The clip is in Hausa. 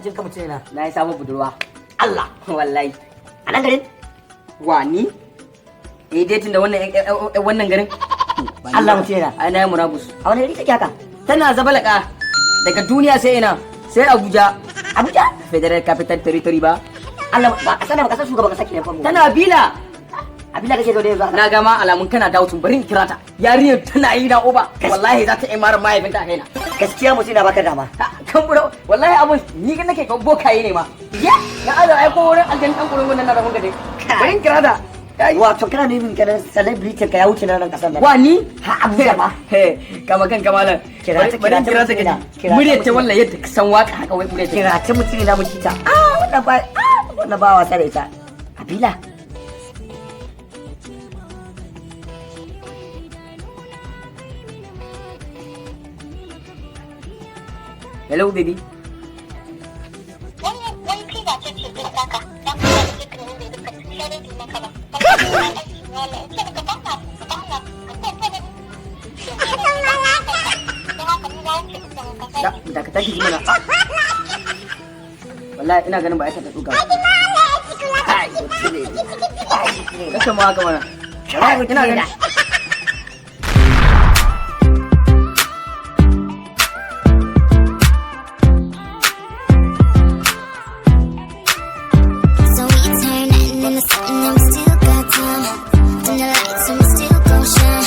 jin ka mutum na. Na yi samun budurwa. Allah wallahi. A nan garin? Wani? Dating da wannan garin? Allah mutum na. Ai na yi murabus. A wani gari take haka? Tana zabalaka daga duniya sai ina sai Abuja. Abuja? Federal Capital Territory ba? Allah ba kasar da ba kasar shugaban kasa ne fa mu. Tana bila. Abin da kake zo da yanzu. Na ga ma alamun kana dautun bari in kira ta. Yariyar tana yi na oba. Wallahi za ta yi mara mahaifinta a kaina. Gaskiya mutum na baka dama. Kan bura wallahi abun ni ga nake kan bokaye ne ma. Ya na Allah ai ko wurin aljan dan kurun nan na rabon gade. Bari in kira ta. Wato kana nufin kana celebrity ka ya wuce nan kasar nan. Wa ni? Ha Abuja ba. Kama kan kamalan. Kira ta gani. Muryar ta wallahi yadda ka san waka haka wai muryar ta. Kira ta mutum na mutum ta. Wannan ba wasa da ita. Kabila. Hello baby. Da ka tashi mana. Wallahi ina ganin ba ya ta tsuga ba. Kashe mu haka mana. Ina ganin